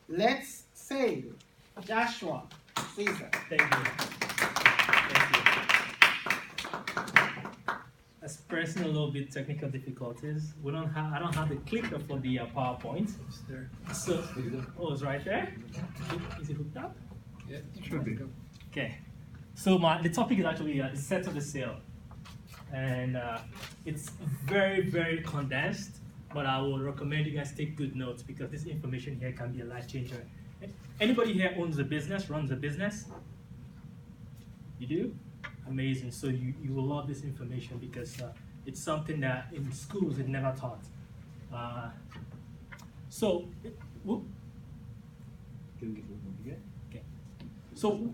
Let's say Joshua Caesar. Thank you. Thank you. Expressing a little bit technical difficulties. I don't have the clicker for the PowerPoint. So, oh, it's right there. Is it hooked up? Yeah, it should be. Okay. So the topic is actually the set of the sail, and it's very, very condensed. But I will recommend you guys take good notes because this information here can be a life changer. Anybody here owns a business, runs a business? You do? Amazing. So you will love this information because it's something that in schools it never taught. So, okay. So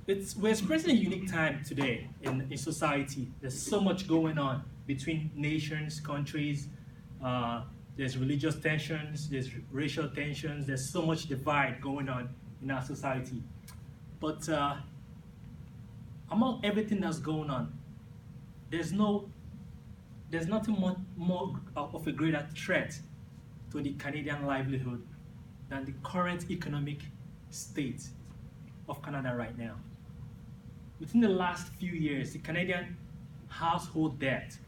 we're experiencing a unique time today in society. There's so much going on between nations, countries. There's religious tensions, there's racial tensions, there's so much divide going on in our society. But among everything that's going on, there's nothing more of a greater threat to the Canadian livelihood than the current economic state of Canada right now. Within the last few years, the Canadian household debt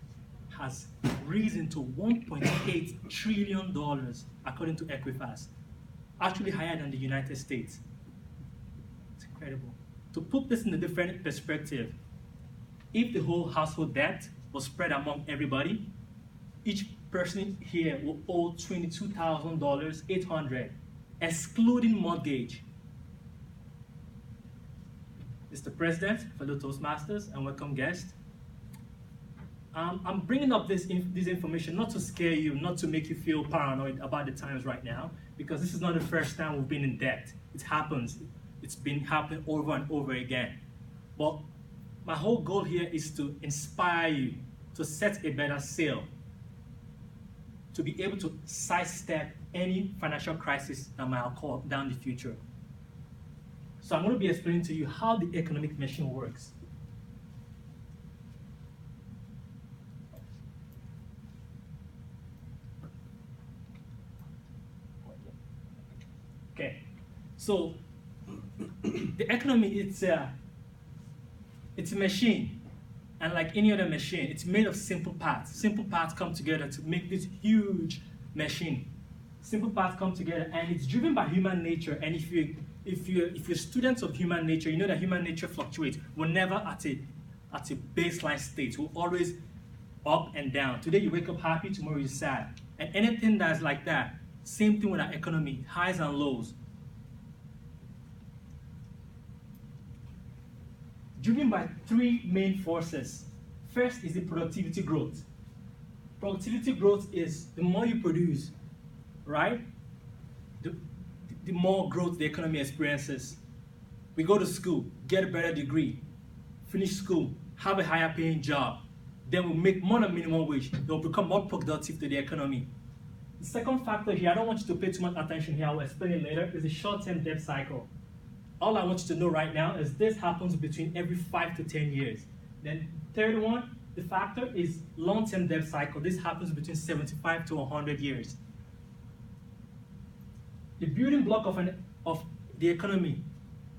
has risen to $1.8 trillion according to Equifax, actually higher than the United States. It's incredible. To put this in a different perspective, if the whole household debt was spread among everybody, each person here will owe $22,800, excluding mortgage. Mr. President, fellow Toastmasters, and welcome guests. I'm bringing up this information not to scare you, not to make you feel paranoid about the times right now, because this is not the first time we've been in debt. It happens. It's been happening over and over again. But my whole goal here is to inspire you to set a better sail, to be able to sidestep any financial crisis that might occur down the future. So I'm going to be explaining to you how the economic machine works. Okay, so the economy, it's a machine, and like any other machine, it's made of simple parts. Simple parts come together to make this huge machine. Simple parts come together, and it's driven by human nature. And if you're students of human nature, you know that human nature fluctuates. We're never at a baseline state. We're always up and down. Today you wake up happy, tomorrow you're sad, and anything that's like that. Same thing with our economy, highs and lows. Driven by three main forces. First is the productivity growth. Productivity growth is the more you produce, right? The more growth the economy experiences. We go to school, get a better degree, finish school, have a higher paying job, then we'll make more than minimum wage. They'll become more productive to the economy. The second factor here, I don't want you to pay too much attention here, I will explain it later, is the short-term debt cycle. All I want you to know right now is this happens between every 5 to 10 years. Then third one, the factor is long-term debt cycle. This happens between 75 to 100 years. The building block of the economy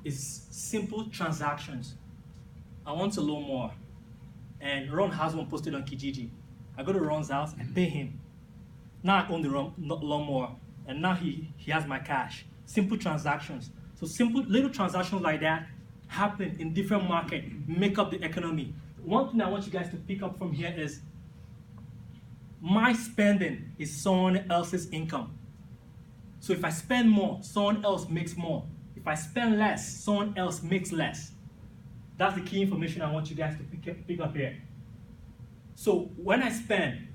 is simple transactions. I want a lawnmower, and Ron has one posted on Kijiji. I go to Ron's house and pay him. Now I own the lawnmower, and now he has my cash. Simple transactions. So simple little transactions like that happen in different markets, make up the economy. One thing I want you guys to pick up from here is my spending is someone else's income. So if I spend more, someone else makes more. If I spend less, someone else makes less. That's the key information I want you guys to pick up here. So when I spend,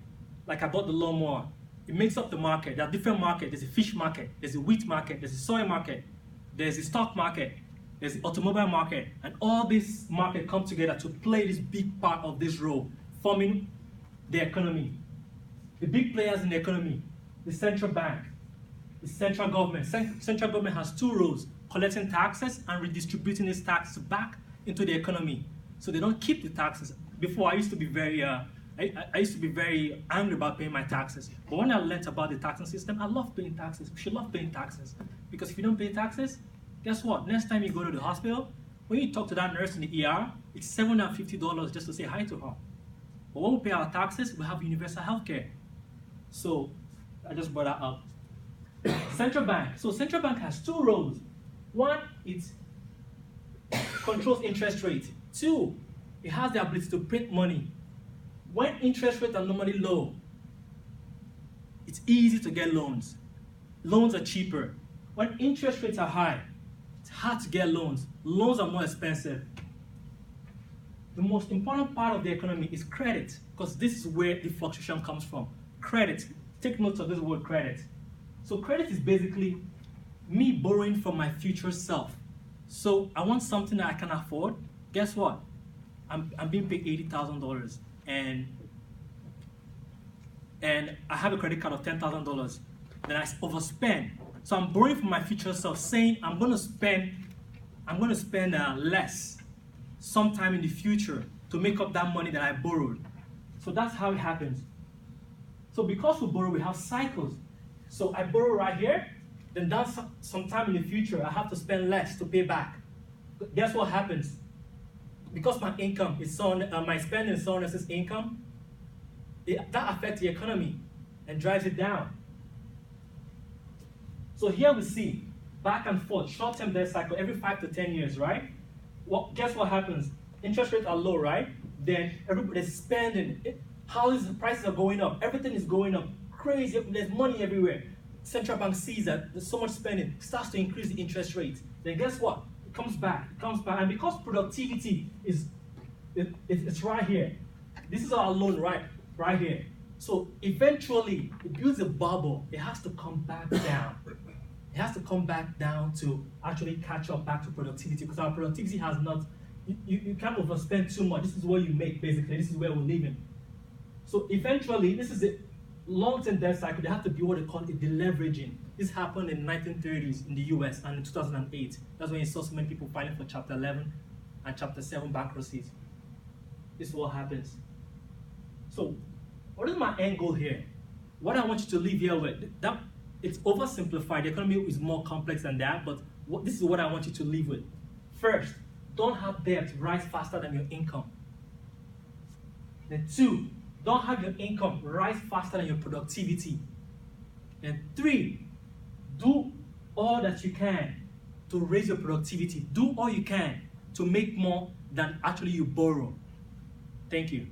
like I bought the lawnmower, it makes up the market. There are different markets. There's a fish market, there's a wheat market, there's a soy market, there's a stock market, there's the automobile market, and all these markets come together to play this big part of this role, forming the economy. The big players in the economy, the central bank, the central government. Central government has two roles, collecting taxes and redistributing these taxes back into the economy. So they don't keep the taxes. Before, I used to be very angry about paying my taxes. But when I learned about the taxing system, I love paying taxes. We should love paying taxes Because if you don't pay taxes, guess what? Next time you go to the hospital, when you talk to that nurse in the ER, it's $750 just to say hi to her. But when we pay our taxes, we have universal health care. So I just brought that up. Central bank. So central bank has two roles. One, it controls interest rate. Two, it has the ability to print money. When interest rates are normally low, it's easy to get loans. Loans are cheaper. When interest rates are high, it's hard to get loans. Loans are more expensive. The most important part of the economy is credit, because this is where the fluctuation comes from. Credit. Take note of this word credit. So credit is basically me borrowing from my future self. So I want something that I can afford. Guess what? I'm being paid $80,000 and I have a credit card of $10,000. Then I overspend. So I'm borrowing from my future self, saying I'm going to spend less sometime in the future to make up that money that I borrowed. So that's how it happens. So because we borrow, we have cycles. So I borrow right here, then that's sometime in the future I have to spend less to pay back. Guess what happens? Because my income is my spending is someone else's income, that affects the economy and drives it down. So here we see back and forth, short-term debt cycle every 5 to 10 years, right? Well, guess what happens? Interest rates are low, right? Then everybody's spending. Houses prices are going up. Everything is going up. Crazy. There's money everywhere. Central bank sees that there's so much spending, starts to increase the interest rates. Then guess what? It comes back. And because productivity it's right here. This is our loan right here. So eventually it builds a bubble. It has to come back down. It has to come back down to actually catch up back to productivity, because our productivity has not, you can't overspend too much. This is what you make, basically. This is where we're living. So eventually, this is a long-term debt cycle. They have to be what they call a deleveraging. This happened in the 1930s in the US and in 2008. That's when you saw so many people filing for Chapter 11 and Chapter 7 bankruptcies. This is what happens. So what is my end goal here? What I want you to leave here with, it's oversimplified. The economy is more complex than that, but this is what I want you to leave with. First, don't have debt rise faster than your income. Then two, don't have your income rise faster than your productivity. And three, do all that you can to raise your productivity. Do all you can to make more than actually you borrow. Thank you.